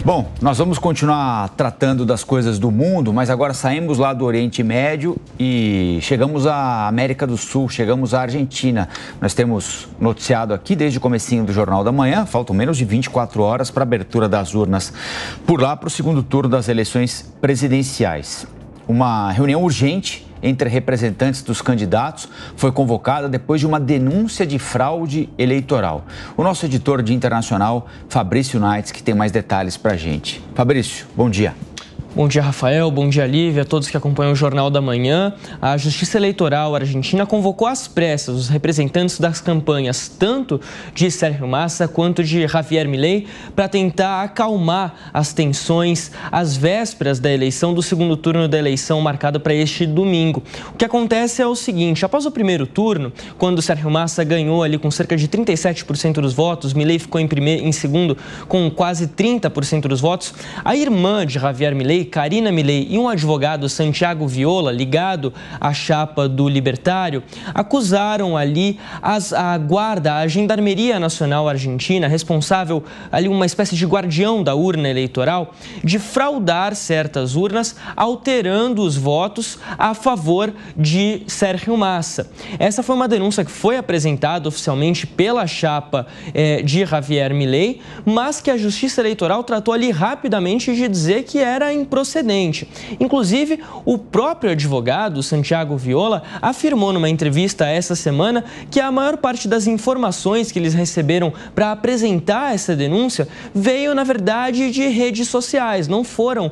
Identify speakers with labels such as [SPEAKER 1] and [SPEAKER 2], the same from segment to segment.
[SPEAKER 1] Bom, nós vamos continuar tratando das coisas do mundo, mas agora saímos lá do Oriente Médio e chegamos à América do Sul, chegamos à Argentina. Nós temos noticiado aqui desde o comecinho do Jornal da Manhã, faltam menos de 24 horas para a abertura das urnas por lá para o segundo turno das eleições presidenciais. Uma reunião urgente entre representantes dos candidatos foi convocada depois de uma denúncia de fraude eleitoral. O nosso editor de internacional, Fabrício Naitz, que tem mais detalhes para a gente. Fabrício, bom dia.
[SPEAKER 2] Bom dia, Rafael. Bom dia, Lívia, a todos que acompanham o Jornal da Manhã. A Justiça Eleitoral argentina convocou às pressas os representantes das campanhas, tanto de Sérgio Massa quanto de Javier Milei, para tentar acalmar as tensões às vésperas da eleição, do segundo turno da eleição marcado para este domingo. O que acontece é o seguinte: após o primeiro turno, quando Sérgio Massa ganhou ali com cerca de 37% dos votos, Milei ficou em segundo com quase 30% dos votos, a irmã de Javier Milei, Karina Milei, e um advogado, Santiago Viola, ligado à chapa do Libertário, acusaram ali a guarda, a Gendarmeria Nacional Argentina, responsável ali, uma espécie de guardião da urna eleitoral, de fraudar certas urnas, alterando os votos a favor de Sérgio Massa. Essa foi uma denúncia que foi apresentada oficialmente pela chapa de Javier Milei, mas que a Justiça Eleitoral tratou ali rapidamente de dizer que era improcedente. Inclusive, o próprio advogado, Santiago Viola, afirmou numa entrevista essa semana que a maior parte das informações que eles receberam para apresentar essa denúncia veio, na verdade, de redes sociais. Não foram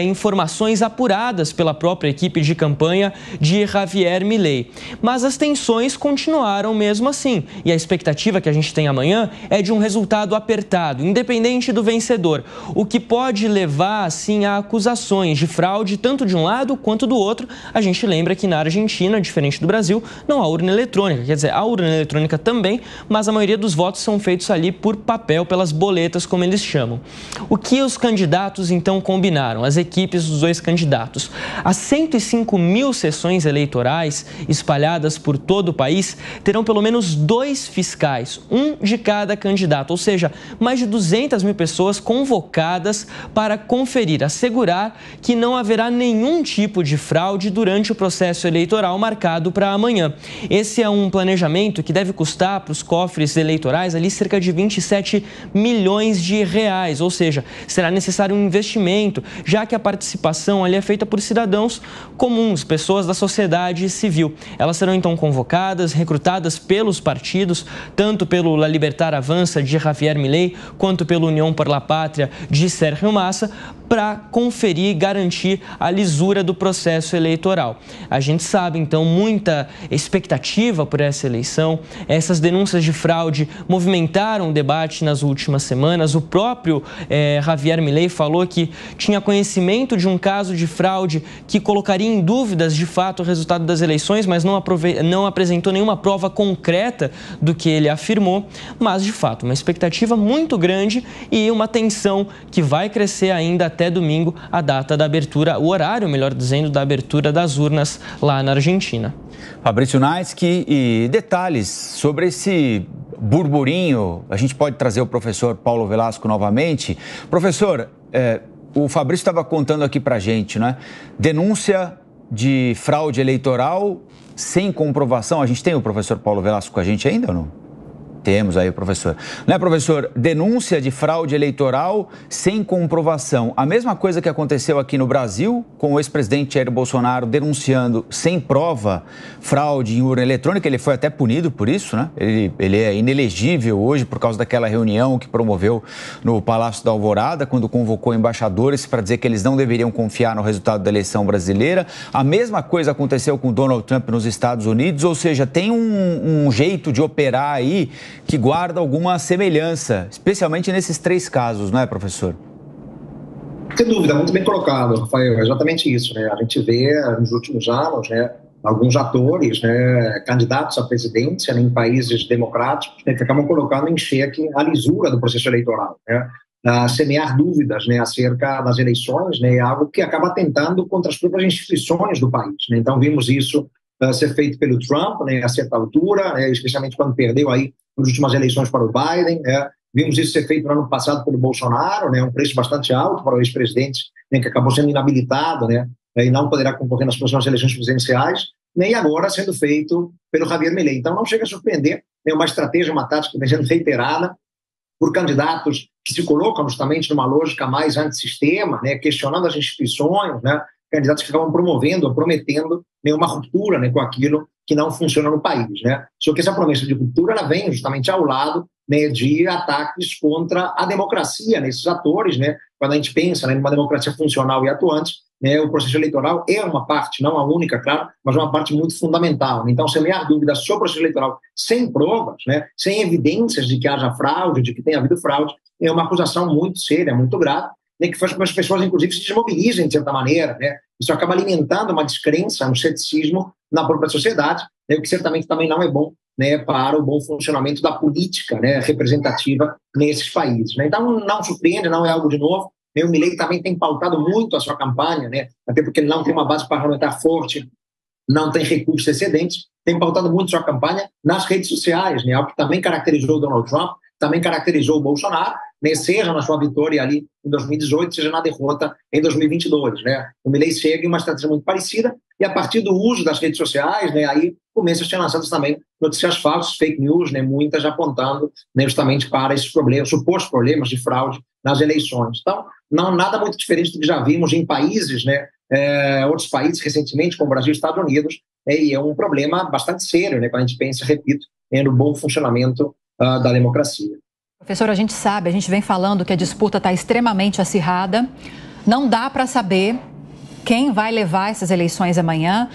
[SPEAKER 2] informações apuradas pela própria equipe de campanha de Javier Milei. Mas as tensões continuaram mesmo assim. E a expectativa que a gente tem amanhã é de um resultado apertado, independente do vencedor, o que pode levar, assim, a acusações de fraude, tanto de um lado quanto do outro. A gente lembra que na Argentina, diferente do Brasil, não há urna eletrônica. Quer dizer, há urna eletrônica também, mas a maioria dos votos são feitos ali por papel, pelas boletas, como eles chamam. O que os candidatos, então, combinaram? As equipes dos dois candidatos. As 105 mil sessões eleitorais espalhadas por todo o país terão pelo menos 2 fiscais, um de cada candidato, ou seja, mais de 200 mil pessoas convocadas para conferir, assegurar que não haverá nenhum tipo de fraude durante o processo eleitoral marcado para amanhã. Esse é um planejamento que deve custar para os cofres eleitorais ali cerca de 27 milhões de reais, ou seja, será necessário um investimento, já que a participação ali é feita por cidadãos comuns, pessoas da sociedade civil. Elas serão então convocadas, recrutadas pelos partidos, tanto pelo La Libertad Avança de Javier Milei, quanto pelo União por la Pátria de Sérgio Massa, para conferir e garantir a lisura do processo eleitoral. A gente sabe, então, muita expectativa por essa eleição. Essas denúncias de fraude movimentaram o debate nas últimas semanas. O próprio Javier Milei falou que tinha conhecimento de um caso de fraude que colocaria em dúvidas, de fato, o resultado das eleições, mas não apresentou nenhuma prova concreta do que ele afirmou. Mas, de fato, uma expectativa muito grande e uma tensão que vai crescer ainda até domingo, a data da abertura, o horário, melhor dizendo, da abertura das urnas lá na Argentina.
[SPEAKER 1] Fabrício Naitz, e detalhes sobre esse burburinho. A gente pode trazer o professor Paulo Velasco novamente. Professor, o Fabrício estava contando aqui para a gente, né? Denúncia de fraude eleitoral sem comprovação. A gente tem o professor Paulo Velasco com a gente ainda ou não? Temos aí, professor. Né, professor? Denúncia de fraude eleitoral sem comprovação. A mesma coisa que aconteceu aqui no Brasil, com o ex-presidente Jair Bolsonaro denunciando sem prova fraude em urna eletrônica. Ele foi até punido por isso, né? Ele é inelegível hoje por causa daquela reunião que promoveu no Palácio da Alvorada, quando convocou embaixadores para dizer que eles não deveriam confiar no resultado da eleição brasileira. A mesma coisa aconteceu com Donald Trump nos Estados Unidos, ou seja, tem um jeito de operar aí que guarda alguma semelhança, especialmente nesses 3 casos, não é, professor?
[SPEAKER 3] Sem dúvida, muito bem colocado, Rafael. É exatamente isso, né? A gente vê nos últimos anos, né, alguns atores, né, candidatos à presidência, né, em países democráticos, né, que acabam colocando em xeque a lisura do processo eleitoral, né? Semear dúvidas, né, acerca das eleições, né, algo que acaba atentando contra as próprias instituições do país, né? Então vimos isso ser feito pelo Trump, né, a certa altura, né, especialmente quando perdeu aí nas últimas eleições para o Biden, né? Vimos isso ser feito no ano passado pelo Bolsonaro, né, um preço bastante alto para o ex-presidente, né, que acabou sendo inabilitado, né, e não poderá concorrer nas próximas eleições presidenciais, nem agora sendo feito pelo Javier Milei. Então não chega a surpreender, né, uma estratégia, uma tática que vem sendo reiterada por candidatos que se colocam justamente numa lógica mais antissistema, né, questionando as instituições, né, candidatos que acabam promovendo ou prometendo, né, uma ruptura, né, com aquilo que não funciona no país, né. Só que essa promessa de ruptura ela vem justamente ao lado, né, de ataques contra a democracia nesses atores, né. Quando a gente pensa, né, numa democracia funcional e atuante, né, o processo eleitoral é uma parte, não a única, claro, mas uma parte muito fundamental. Então, semear dúvidas sobre o processo eleitoral sem provas, né, sem evidências de que haja fraude, de que tenha havido fraude, é uma acusação muito séria, muito grave, né, que faz com que as pessoas, inclusive, se desmobilizem de certa maneira, né? Isso acaba alimentando uma descrença, um ceticismo na própria sociedade, né, o que certamente também não é bom, né, para o bom funcionamento da política, né, representativa nesses países, né? Então, não surpreende, não é algo de novo. O Milei também tem pautado muito a sua campanha, né, até porque ele não tem uma base parlamentar forte, não tem recursos excedentes, tem pautado muito sua campanha nas redes sociais, né, algo que também caracterizou o Donald Trump, também caracterizou o Bolsonaro, né, seja na sua vitória ali em 2018, seja na derrota em 2022. Né. O Milei segue uma estratégia muito parecida e a partir do uso das redes sociais, né, aí começa a ser lançadas também notícias falsas, fake news, né, muitas apontando, né, justamente para esses problemas, supostos problemas de fraude nas eleições. Então, não nada muito diferente do que já vimos em países, né, outros países recentemente, como o Brasil e Estados Unidos, e é um problema bastante sério, né, quando a gente pensa, repito, no bom funcionamento da democracia.
[SPEAKER 4] Professor, a gente sabe, a gente vem falando que a disputa está extremamente acirrada, não dá para saber quem vai levar essas eleições amanhã,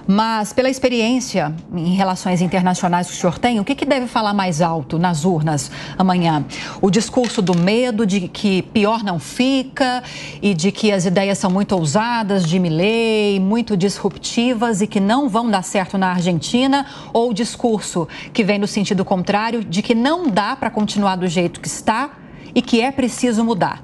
[SPEAKER 4] mas pela experiência em relações internacionais que o senhor tem, o que deve falar mais alto nas urnas amanhã? O discurso do medo de que pior não fica e de que as ideias são muito ousadas de Milei, muito disruptivas e que não vão dar certo na Argentina, ou o discurso que vem no sentido contrário de que não dá para continuar do jeito que está e que é preciso mudar?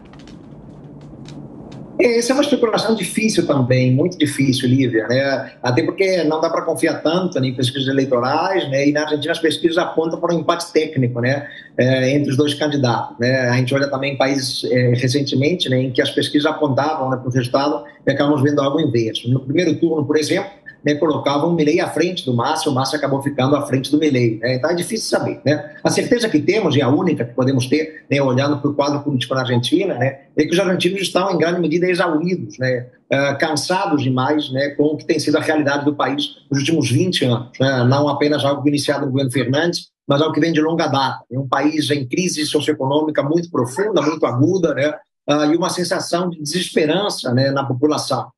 [SPEAKER 3] Essa é uma especulação difícil também, muito difícil, Lívia, né? Até porque não dá para confiar tanto, né, em pesquisas eleitorais, né? E na Argentina as pesquisas apontam para um empate técnico, né, entre os dois candidatos, né? A gente olha também em países recentemente, né, em que as pesquisas apontavam, né, para o resultado e acabamos vendo algo inverso. No primeiro turno, por exemplo, né, colocavam o Milei à frente do Massa, o Massa acabou ficando à frente do Milei, né? Então é difícil saber, né? A certeza que temos, e a única que podemos ter, né, olhando para o quadro político na Argentina, né, é que os argentinos estão em grande medida exauridos, né, cansados demais, né, com o que tem sido a realidade do país nos últimos 20 anos, né? Não apenas algo iniciado no governo Fernandes, mas algo que vem de longa data. É um país em crise socioeconômica muito profunda, muito aguda, né? E uma sensação de desesperança, né, na população.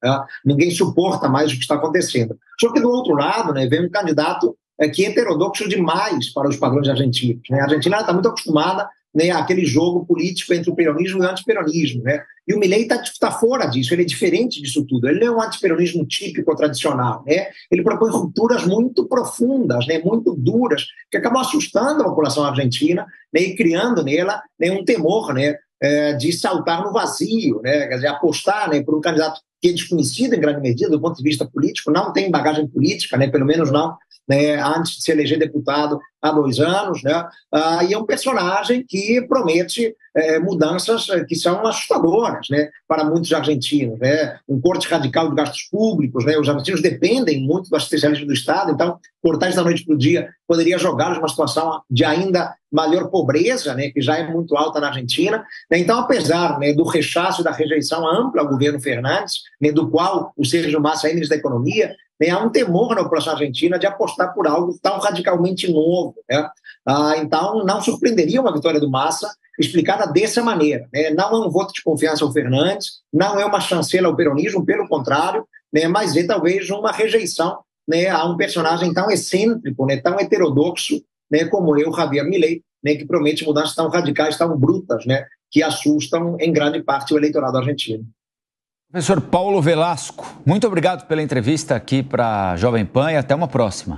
[SPEAKER 3] Ninguém suporta mais o que está acontecendo. Só que do outro lado, né, vem um candidato que é heterodoxo demais para os padrões argentinos, né? A Argentina está muito acostumada, né, àquele jogo político entre o peronismo e o antiperonismo, né? E o Milei está fora disso, ele é diferente disso tudo. Ele não é um antiperonismo típico, tradicional, né? Ele propõe rupturas muito profundas, né, muito duras, que acabam assustando a população argentina, né, e criando nela, né, um temor, né, de saltar no vazio, né? Quer dizer, apostar, né, por um candidato que é desconhecido em grande medida do ponto de vista político, não tem bagagem política, né, pelo menos não, né, antes de se eleger deputado há 2 anos, né, e é um personagem que promete mudanças que são assustadoras, né, para muitos argentinos, né, um corte radical de gastos públicos, né, os argentinos dependem muito do assistencialismo do Estado, então cortar isso da noite para o dia poderia jogá-los numa situação de ainda maior pobreza, né, que já é muito alta na Argentina, né, então apesar, né, do rechaço e da rejeição ampla ao governo Fernandes, né, do qual o Sérgio Massa é ministro da Economia, né, há um temor na população argentina de apostar por algo tão radicalmente novo, né? Então não surpreenderia uma vitória do Massa explicada dessa maneira, né? Não é um voto de confiança ao Fernandes, não é uma chancela ao peronismo, pelo contrário, né, mas é talvez uma rejeição, né, a um personagem tão excêntrico, né, tão heterodoxo, né, como é o Javier Milei, né, que promete mudanças tão radicais, tão brutas, né, que assustam em grande parte o eleitorado argentino.
[SPEAKER 1] Professor Paulo Velasco, muito obrigado pela entrevista aqui para a Jovem Pan e até uma próxima.